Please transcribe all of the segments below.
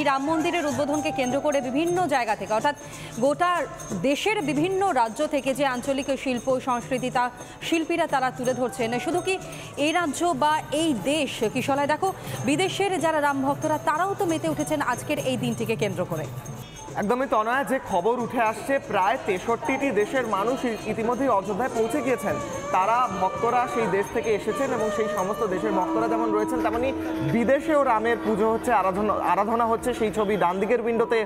এই রাম মন্দিরের উদ্বোধনকে কেন্দ্র করে বিভিন্ন জায়গা থেকে অর্থাৎ গোটা দেশের বিভিন্ন রাজ্য থেকে যে আঞ্চলিক শিল্প সংস্কৃতি তা শিল্পীরা তারা তুলে ধরছেন। শুধু কি এই রাজ্য বা এই দেশ, কিশলায় দেখো বিদেশের যারা রাম ভক্তরা তারাও তো মেতে উঠেছেন আজকের এই দিনটিকে কেন্দ্র করে। একদমই তনয়া, যে খবর উঠে আসছে প্রায় 63টি দেশের মানুষ ইতিমধ্যেই অযোধ্যায় পৌঁছে গিয়েছেন। তারা ভক্তরা সেই দেশ থেকে এসেছেন এবং সেই সমস্ত দেশের ভক্তরা যেমন রয়েছেন তেমনি বিদেশেও রামের পুজো হচ্ছে, আরাধনা হচ্ছে। সেই ছবি ডান দিকের উইন্ডোতে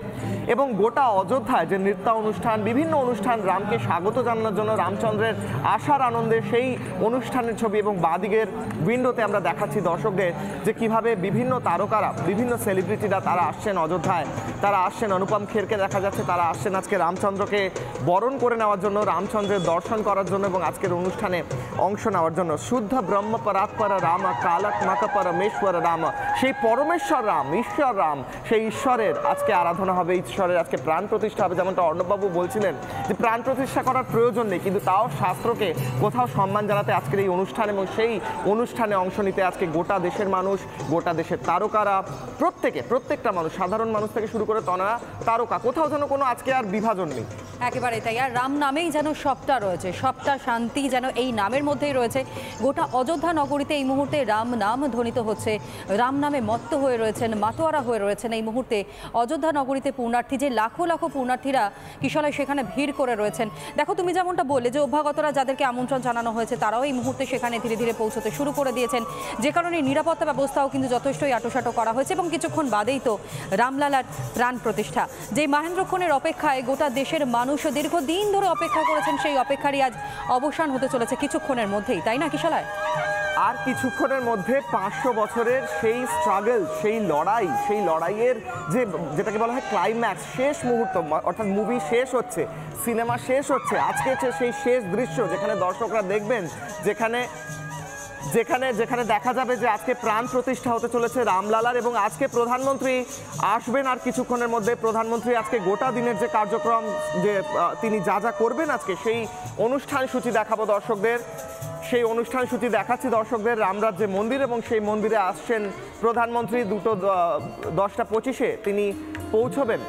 এবং গোটা অযোধ্যায় যে নৃত্য অনুষ্ঠান, বিভিন্ন অনুষ্ঠান, রামকে স্বাগত জানানোর জন্য রামচন্দ্রের আসার আনন্দে সেই অনুষ্ঠানের ছবি এবং বাঁদিকের উইন্ডোতে আমরা দেখাচ্ছি দর্শকদের যে কিভাবে বিভিন্ন তারকারা, বিভিন্ন সেলিব্রিটিরা তারা আসছেন অযোধ্যায়। তারা আসছেন, অনুপম খেরকে দেখা যাচ্ছে, তারা আসছেন আজকে রামচন্দ্রকে বরণ করে নেওয়ার জন্য, রামচন্দ্রের দর্শন করার জন্য এবং আজকের অনুষ্ঠানে অংশ নেওয়ার জন্য। শুদ্ধ ব্রহ্ম পরাৎপর রাম কালক মক পরমেশ্বর রাম, সেই পরমেশ্বর রাম, ঈশ্বর রাম, সেই ঈশ্বরের আজকে আরাধনা হবে, ঈশ্বরের আজকে প্রাণ প্রতিষ্ঠা হবে। যেমনটা অর্ণববাবু বলছিলেন যে প্রাণ প্রতিষ্ঠা করার প্রয়োজন নেই, কিন্তু তাও শাস্ত্রকে কোথাও সম্মান জানাতে আজকের এই অনুষ্ঠান এবং সেই অনুষ্ঠানে অংশ নিতে আজকে গোটা দেশের মানুষ, গোটা দেশের তারকারা, প্রত্যেকটা মানুষ, সাধারণ মানুষ থেকে শুরু করে তনয়া তারকা, কোথাও যেন কোনো আজকে আর বিভাজন নেই। একেবারে তাই। আর রাম নামেই যেন সবটা রয়েছে, সবটা শান্তি যেন এই নামের মধ্যেই রয়েছে। গোটা অযোধ্যা নগরীতে এই মুহূর্তে রাম নাম ধ্বনিত হচ্ছে, রাম নামে মত্ত হয়ে রয়েছেন, মাতোয়ারা হয়ে রয়েছেন এই মুহূর্তে অযোধ্যা নগরীতে পুণ্যার্থী, যে লাখো লাখো পুণ্যার্থীরা কিশলায় সেখানে ভিড় করে রয়েছেন। দেখো তুমি যেমনটা বললে যে অভ্যাগতরা যাদেরকে আমন্ত্রণ জানানো হয়েছে তারাও এই মুহূর্তে সেখানে ধীরে ধীরে পৌঁছতে শুরু করে দিয়েছেন, যে কারণে নিরাপত্তা ব্যবস্থাও কিন্তু যথেষ্টই আটোসাটো করা হয়েছে এবং কিছুক্ষণ বাদেই তো রামলালার প্রাণ প্রতিষ্ঠা। যে মাহেন্দ্রক্ষণের অপেক্ষায় গোটা দেশের মানুষ দীর্ঘদিন ধরে অপেক্ষা করেছেন, সেই অপেক্ষারই আজ অবসান হতে চলেছে কিছুক্ষণের মধ্যেই, তাই না কিশলায়? আর কিছুক্ষণের মধ্যে 500 বছরের সেই স্ট্রাগল, সেই লড়াইয়ের যেটাকে বলা হয় ক্লাইম্যাক্স, শেষ মুহূর্ত, অর্থাৎ মুভি শেষ হচ্ছে, সিনেমা শেষ হচ্ছে। আজকে হচ্ছে সেই শেষ দৃশ্য যেখানে দর্শকরা দেখবেন, যেখানে দেখা যাবে যে আজকে প্রাণ প্রতিষ্ঠা হতে চলেছে রামলালার এবং আজকে প্রধানমন্ত্রী আসবেন। আর কিছুক্ষণের মধ্যে প্রধানমন্ত্রী আজকে গোটা দিনের যে কার্যক্রম, যে তিনি যা যা করবেন আজকে, সেই অনুষ্ঠান সূচি দেখাবো দর্শকদের। সেই অনুষ্ঠান সূচি দেখাচ্ছি দর্শকদের রামরাজ্যে মন্দির, এবং সেই মন্দিরে আসছেন প্রধানমন্ত্রী 10:25 তিনি পৌঁছবেন।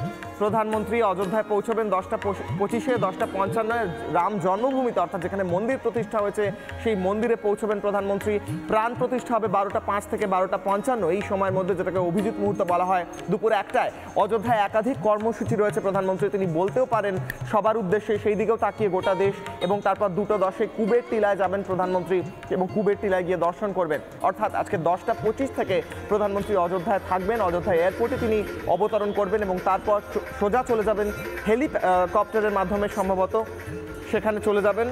প্রধানমন্ত্রী অযোধ্যায় পৌঁছবেন 10:25, 10:55 রাম জন্মভূমিতে, অর্থাৎ যেখানে মন্দির প্রতিষ্ঠা হয়েছে সেই মন্দিরে পৌঁছবেন প্রধানমন্ত্রী। প্রাণ প্রতিষ্ঠা হবে 12:05 থেকে 12:55 এই সময়ের মধ্যে, যেটাকে অভিজিৎ মুহূর্ত বলা হয়। দুপুর 1টায় অযোধ্যায় একাধিক কর্মসূচি রয়েছে প্রধানমন্ত্রী, তিনি বলতেও পারেন সবার উদ্দেশ্যে, সেই দিকেও তাকিয়ে গোটা দেশ। এবং তারপর 2:10 কুবের টিলায় যাবেন প্রধানমন্ত্রী এবং কুবের টিলায় গিয়ে দর্শন করবেন। অর্থাৎ আজকে 10:25 থেকে প্রধানমন্ত্রী অযোধ্যায় থাকবেন, অযোধ্যা এয়ারপোর্টে তিনি অবতরণ করবেন এবং তারপর সোজা চলে যাবেন হেলিকপ্টারের মাধ্যমে, সম্ভবত সেখানে চলে যাবেন।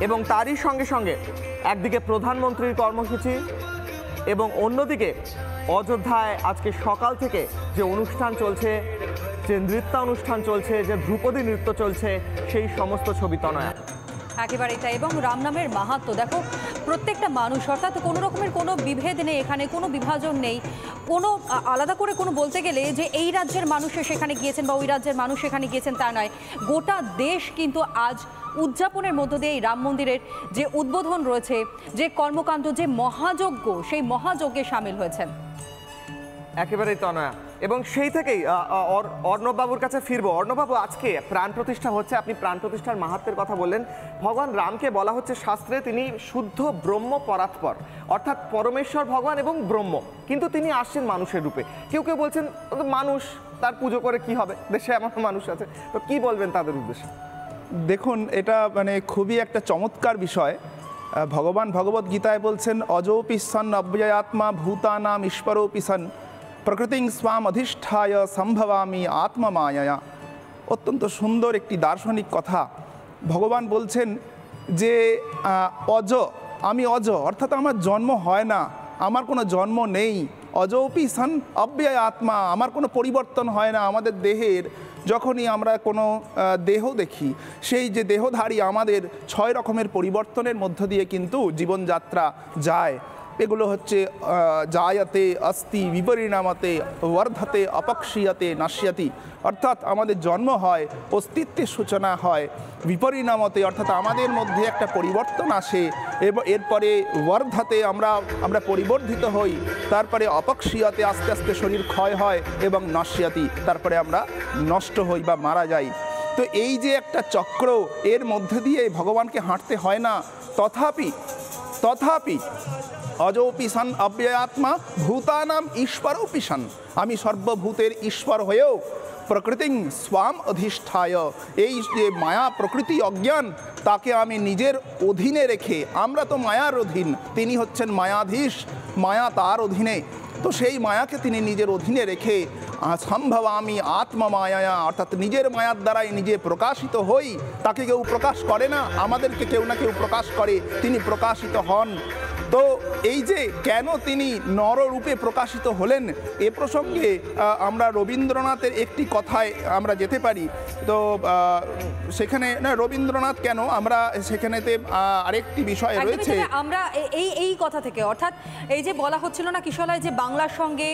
এবং তারই সঙ্গে সঙ্গে একদিকে প্রধানমন্ত্রীর কর্মসূচি এবং অন্যদিকে অযোধ্যায় আজকে সকাল থেকে যে অনুষ্ঠান চলছে, যে নৃত্য অনুষ্ঠান চলছে, যে ধ্রুপদী নৃত্য চলছে, সেই সমস্ত ছবি তনয়া। একেবারেই তাই। এবং রাম নামের মাহাত্ম্য দেখো, প্রত্যেকটা মানুষ, অর্থাৎ কোনো রকমের কোনো বিভেদ নেই এখানে, কোনো বিভাজন নেই, কোনো আলাদা করে কোনো বলতে গেলে যে এই রাজ্যের মানুষ সেখানে গিয়েছেন বা ওই রাজ্যের মানুষ সেখানে গিয়েছেন তা নয়। গোটা দেশ কিন্তু আজ উদযাপনের মধ্য দিয়ে এই রাম মন্দিরের যে উদ্বোধন রয়েছে, যে কর্মকাণ্ড, যে মহাযজ্ঞ, সেই মহাযজ্ঞে সামিল হয়েছেন। একেবারেই তনয়া। এবং সেই থেকেই অর্ণববাবুর কাছে ফিরবো। অর্ণববাবু, আজকে প্রাণ প্রতিষ্ঠা হচ্ছে, আপনি প্রাণ প্রতিষ্ঠার মাহাত্ম্যের কথা বললেন। ভগবান রামকে বলা হচ্ছে শাস্ত্রে তিনি শুদ্ধ ব্রহ্ম পরাৎপর, অর্থাৎ পরমেশ্বর ভগবান এবং ব্রহ্ম, কিন্তু তিনি আসছেন মানুষের রূপে। কেউ কেউ বলছেন মানুষ, তার পুজো করে কি হবে, দেশে এমন মানুষ আছে, তো কি বলবেন তাদের উদ্দেশ্যে? দেখুন, এটা খুবই একটা চমৎকার বিষয়। ভগবান ভগবদ গীতায় বলছেন, অজোপি সন অব্যয়াত্মা ভূতানাম ঈশ্বরোপি সন প্রকৃতিং স্বাম অধিষ্ঠায় সম্ভবামি আত্মমায়া। অত্যন্ত সুন্দর একটি দার্শনিক কথা। ভগবান বলছেন যে আমি অজ, অর্থাৎ আমার জন্ম হয় না, আমার কোনো জন্ম নেই। অজৌপি সন অব্যয় আত্মা, আমার কোনো পরিবর্তন হয় না। আমাদের দেহের যখনই আমরা কোনো দেহ দেখি, সেই যে দেহধারী আমাদের 6 রকমের পরিবর্তনের মধ্য দিয়ে কিন্তু জীবনযাত্রা যায়। এগুলো হচ্ছে জায়াতে, অস্তি, বিপরিণামতে, বর্ধতে, অপক্ষীয়তে, নাশ্যতি। অর্থাৎ আমাদের জন্ম হয়, অস্তিত্বের সূচনা হয়, বিপরিণামতে অর্থাৎ আমাদের মধ্যে একটা পরিবর্তন আসে এবং এরপরে বর্ধতে আমরা পরিবর্ধিত হই, তারপরে অপক্ষীয়তে আস্তে আস্তে শরীর ক্ষয় হয় এবং নাশ্যতি তারপরে আমরা নষ্ট হই বা মারা যাই। তো এই যে একটা চক্র, এর মধ্যে দিয়ে ভগবানকে হাঁটতে হয় না। তথাপি অজোপি সন অব্যয়াত্মা ভূতানাম ঈশ্বরোপি সন, আমি সর্বভূতের ঈশ্বর হয়েও প্রকৃতিং স্বাম অধিষ্ঠায়, এই যে মায়া প্রকৃতি অজ্ঞান তাকে আমি নিজের অধীনে রেখে, আমরা তো মায়ার অধীন, তিনি হচ্ছেন মায়াধীশ, মায়া তার অধীনে, তো সেই মায়াকে তিনি নিজের অধীনে রেখে সম্ভবামি আত্মা মায়া, অর্থাৎ নিজের মায়ার দ্বারাই নিজে প্রকাশিত হই। তাকে কেউ প্রকাশ করে না, আমাদেরকে কেউ না কেউ প্রকাশ করে, তিনি প্রকাশিত হন। তো এই যে কেন তিনি নররূপে প্রকাশিত হলেন, এ প্রসঙ্গে আমরা রবীন্দ্রনাথের একটি কথায় আমরা যেতে পারি। তো সেখানে না রবীন্দ্রনাথ কেন, আমরা সেখানেতে আরেকটি বিষয় রয়েছে। আমরা এই কথা থেকে, অর্থাৎ এই যে বলা হচ্ছিল না কিশলয় যে বাংলার সঙ্গে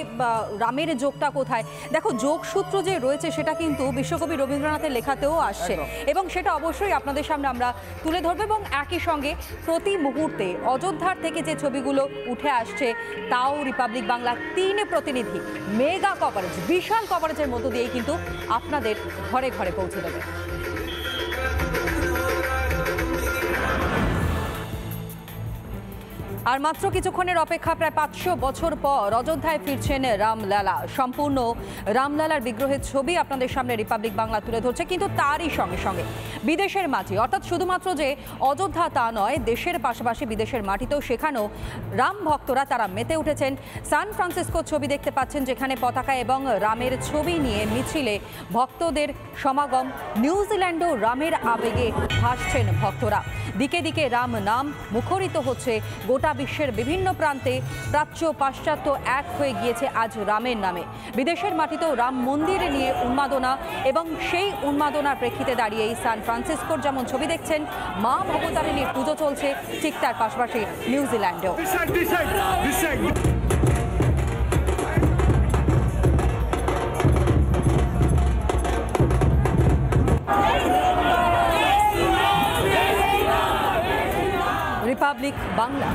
রামের যোগটা কোথায়, দেখো যোগসূত্র যে রয়েছে সেটা কিন্তু বিশ্বকবি রবীন্দ্রনাথের লেখাতেও আসছে এবং সেটা অবশ্যই আপনাদের সামনে আমরা তুলে ধরবো। এবং একই সঙ্গে প্রতি মুহূর্তে অযোধ্যার থেকে যে ছবিগুলো উঠে আসছে, তাও রিপাবলিক বাংলা 3 প্রতিনিধি মেগা কভারেজ, বিশাল কভারেজের মধ্য দিয়েই কিন্তু আপনাদের ঘরে ঘরে পৌঁছে দেবে। আর মাত্র কিছুক্ষণের অপেক্ষা, প্রায় 500 বছর পর অযোধ্যায় ফিরছেন রামলালা। সম্পূর্ণ রামলালার বিগ্রহের ছবি আপনাদের সামনে রিপাবলিক বাংলা তুলে ধরছে, কিন্তু তারই সঙ্গে সঙ্গে বিদেশের মাটি, অর্থাৎ শুধুমাত্র যে অযোধ্যা তা নয়, দেশের পাশাপাশি বিদেশের মাটিতেও সেখানেও রাম ভক্তরা তারা মেতে উঠেছেন। সান ফ্রান্সিসকোর ছবি দেখতে পাচ্ছেন, যেখানে পতাকা এবং রামের ছবি নিয়ে মিছিলে ভক্তদের সমাগম। নিউজিল্যান্ডও রামের আবেগে ভাসছেন ভক্তরা। দিকে দিকে রাম নাম মুখরিত হচ্ছে গোটা বিশ্বের বিভিন্ন প্রান্তে। প্রাচ্য পাশ্চাত্য এক হয়ে গিয়েছে আজ রামের নামে। বিদেশের মাটিতেও রাম মন্দির নিয়ে উন্মাদনা, এবং সেই উন্মাদনার প্রেক্ষিতে দাঁড়িয়ে এই সান ফ্রান্সিসকোর যেমন ছবি দেখছেন, মা ভবতারিণীর পুজো চলছে, ঠিক তার পাশাপাশি নিউজিল্যান্ডেও। রিপাবলিক বাংলা।